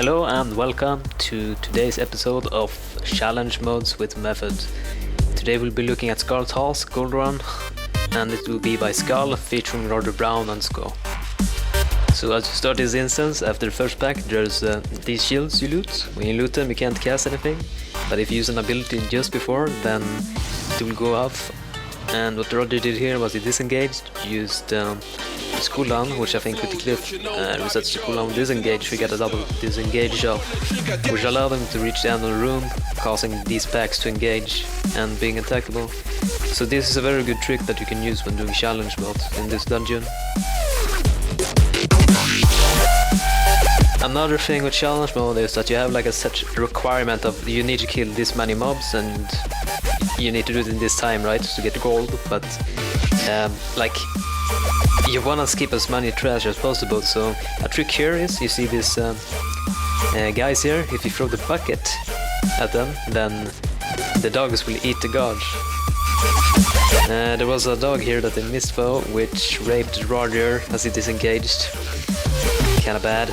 Hello and welcome to today's episode of Challenge Modes with Method. Today we'll be looking at Scarlet Gold Run, and it will be by Zkall featuring Rogerbrown and Zkall. So as you start this instance, after the first pack there's these shields you loot. When you loot them you can't cast anything, but if you use an ability just before then it will go off. And what Roger did here was he disengaged, used his cooldown, which I think with the cliff resets the cooldown disengage, we get a double disengage off, which allowed him to reach the end of the room, causing these packs to engage and being attackable. So this is a very good trick that you can use when doing challenge modes in this dungeon. Another thing with challenge mode is that you have like a set requirement of you need to kill this many mobs and you need to do it in this time, right, to get gold, but like you wanna skip as many trash as possible. So a trick here is you see these guys here, if you throw the bucket at them then the dogs will eat the guards. There was a dog here that they missed though, which raped Roger as he disengaged. Kinda bad.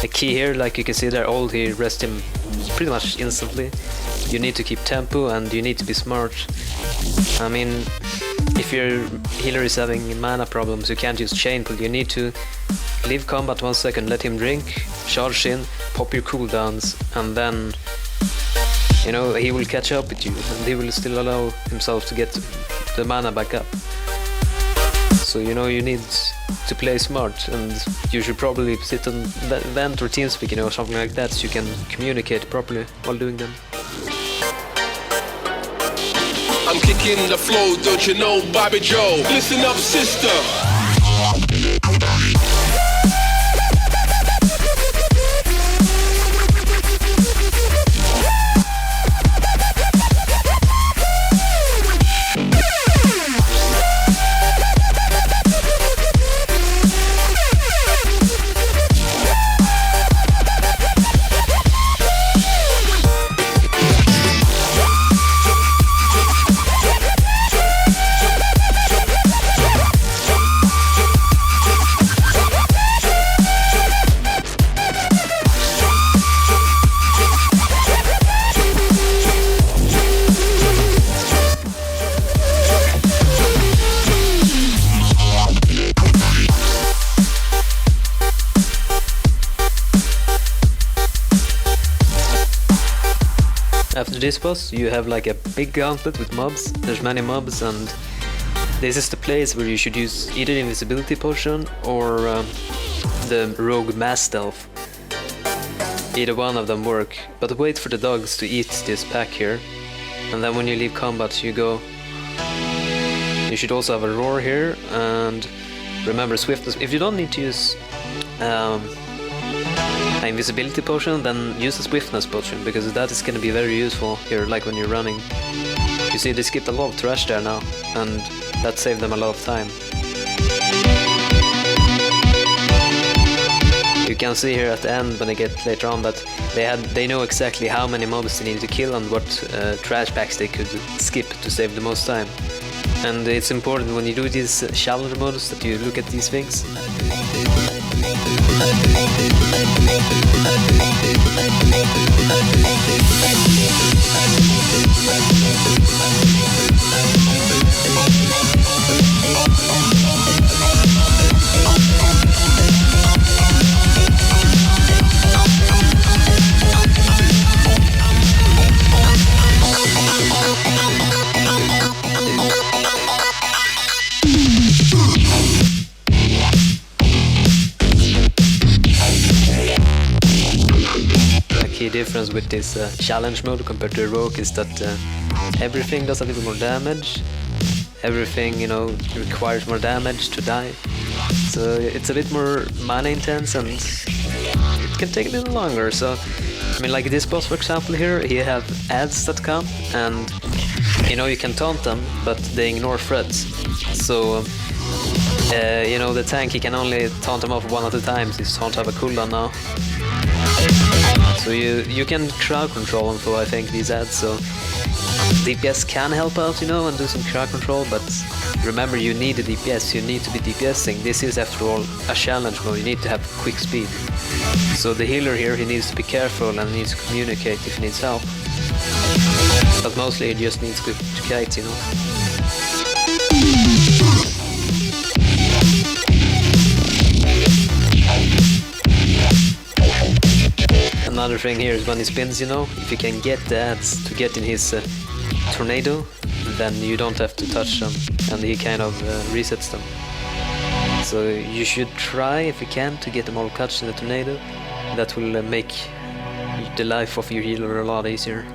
The key here, like you can see there, old here, rest him pretty much instantly. You need to keep tempo and you need to be smart. I mean, if your healer is having mana problems, you can't use chain pull. You need to leave combat 1 second, let him drink, charge in, pop your cooldowns, and then, you know, he will catch up with you and he will still allow himself to get the mana back up. So you know you need to play smart, and you should probably sit on vent or TeamSpeak, you know, something like that, so you can communicate properly while doing them. I'm kicking the flow, don't you know, Bobby Joe? Listen up, sister. After this boss you have like a big gauntlet with mobs. There's many mobs and this is the place where you should use either the invisibility potion or the rogue mass stealth. Either one of them work, but wait for the dogs to eat this pack here, and then when you leave combat you go. You should also have a roar here, and remember swiftness. If you don't need to use an invisibility potion, then use a swiftness potion, because that is going to be very useful here, like when you're running. You see they skipped a lot of trash there now, and that saved them a lot of time. You can see here at the end when they get later on that they know exactly how many mobs they need to kill and what trash packs they could skip to save the most time. And it's important when you do these challenge modes that you look at these things. Key difference with this challenge mode compared to Rogue is that everything does a little more damage. Everything, you know, requires more damage to die. So it's a bit more mana intense and it can take a little longer. So I mean, like this boss for example here, he have ads that come and you know you can taunt them, but they ignore threats. So you know the tank, he can only taunt them off one at a time. His taunt have a cooldown now. So you can crowd control them for I think these ads, so DPS can help out, you know, and do some crowd control, but remember, you need a DPS, you need to be DPSing. This is, after all, a challenge mode, you need to have quick speed. So the healer here, he needs to be careful and needs to communicate if he needs help. But mostly he just needs to kite, you know. Another thing here is when he spins, you know, if you can get the ads to get in his tornado, then you don't have to touch them, and he kind of resets them. So you should try, if you can, to get them all catched in the tornado. That will make the life of your healer a lot easier.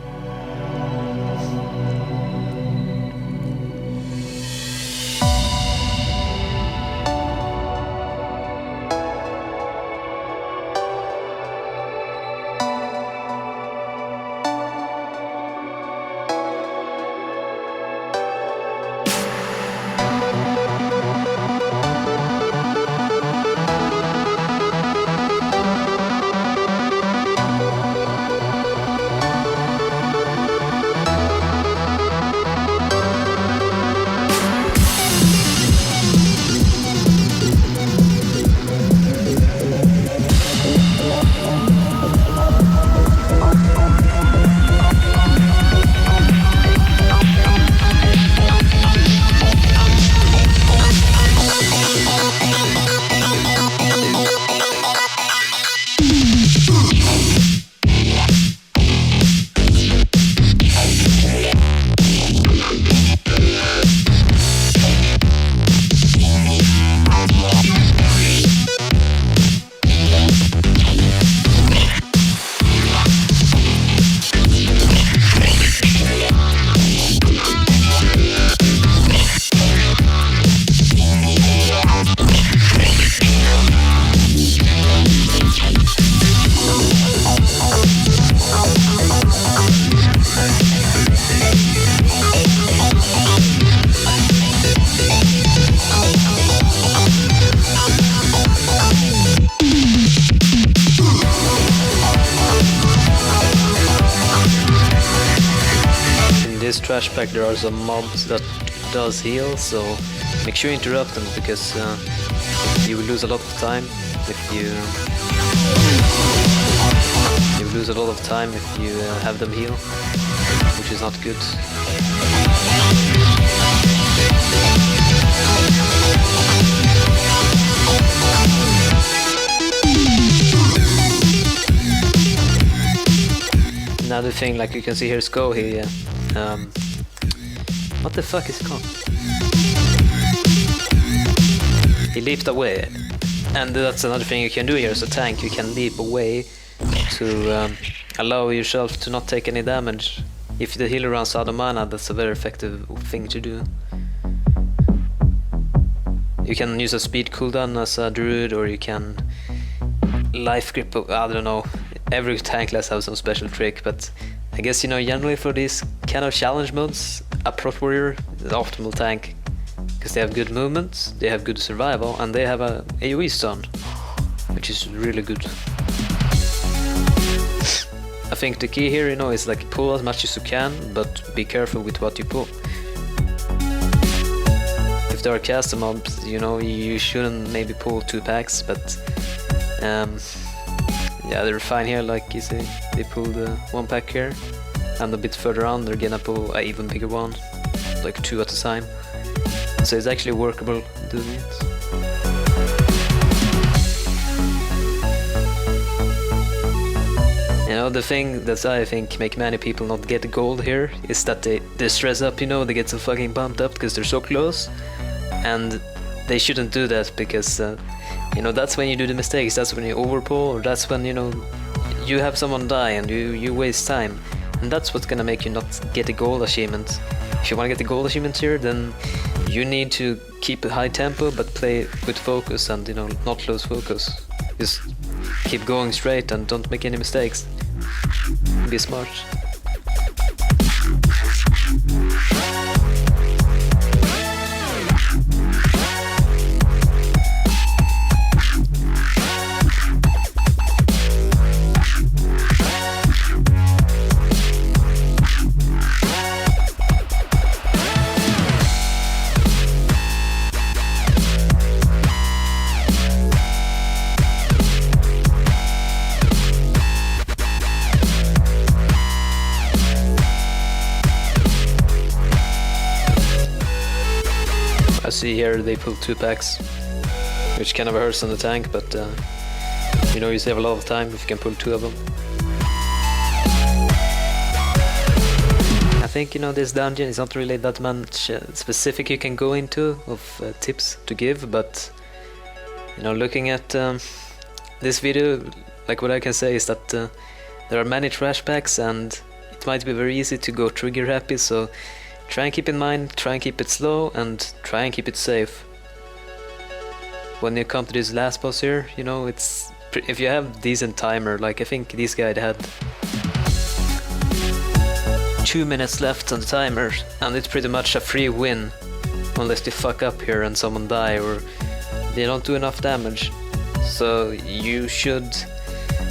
Trash pack there are some mobs that does heal, so make sure you interrupt them, because you will lose a lot of time if you will lose a lot of time if you have them heal, which is not good. Another thing, like you can see here, Zkall here. What the fuck is it called? He leaped away, and that's another thing you can do here as a tank. You can leap away to allow yourself to not take any damage. If the healer runs out of mana, that's a very effective thing to do. You can use a speed cooldown as a druid, or you can life grip, I don't know. Every tank class has some special trick, but I guess, you know, generally for these kind of challenge modes, a Prot Warrior is the optimal tank, because they have good movement, they have good survival, and they have a AoE stun, which is really good. I think the key here, you know, is like pull as much as you can, but be careful with what you pull. If there are caster mobs, you know, you shouldn't maybe pull 2 packs, but yeah, they're fine here, like you see, they pulled 1 pack here, and a bit further on they're gonna pull an even bigger one, like 2 at a time. So it's actually workable doing it. You know, the thing that I think make many people not get gold here is that they stress up, you know, they get so fucking pumped up because they're so close, and they shouldn't do that, because you know, that's when you do the mistakes, that's when you overpull, or that's when, you know, you have someone die and you waste time. And that's what's gonna make you not get a gold achievement. If you wanna get the gold achievement here, then you need to keep a high tempo, but play with focus and, you know, not lose focus. Just keep going straight and don't make any mistakes. Be smart. see here they pull 2 packs, which kind of hurts on the tank, but you know, you save a lot of time if you can pull 2 of them. I think, you know, this dungeon is not really that much specific you can go into of tips to give, but you know, looking at this video, like what I can say is that there are many trash packs and it might be very easy to go trigger happy, so try and keep in mind, try and keep it slow and try and keep it safe. When you come to this last boss here, you know, it's if you have decent timer, like I think this guy had 2 minutes left on the timer, and it's pretty much a free win unless they fuck up here and someone die or they don't do enough damage. So you should,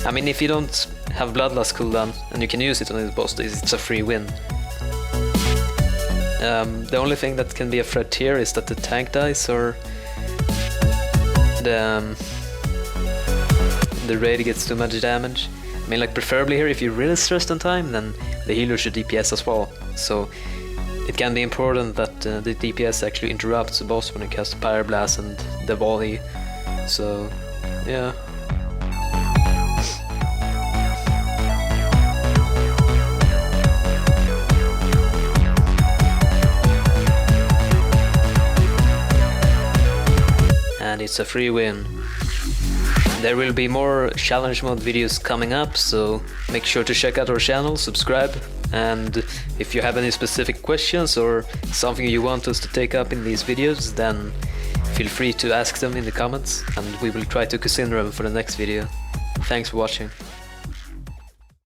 I mean, if you don't have Bloodlust cooldown and you can use it on this boss, it's a free win. The only thing that can be a threat here is that the tank dies or the raid gets too much damage. I mean, like, preferably here, if you're really stressed on time, then the healer should DPS as well. So it can be important that the DPS actually interrupts the boss when it casts Pyroblast and the volley. So yeah. And it's a free win. There will be more challenge mode videos coming up, so make sure to check out our channel, subscribe, and if you have any specific questions or something you want us to take up in these videos, then feel free to ask them in the comments and we will try to consider them for the next video. Thanks for watching.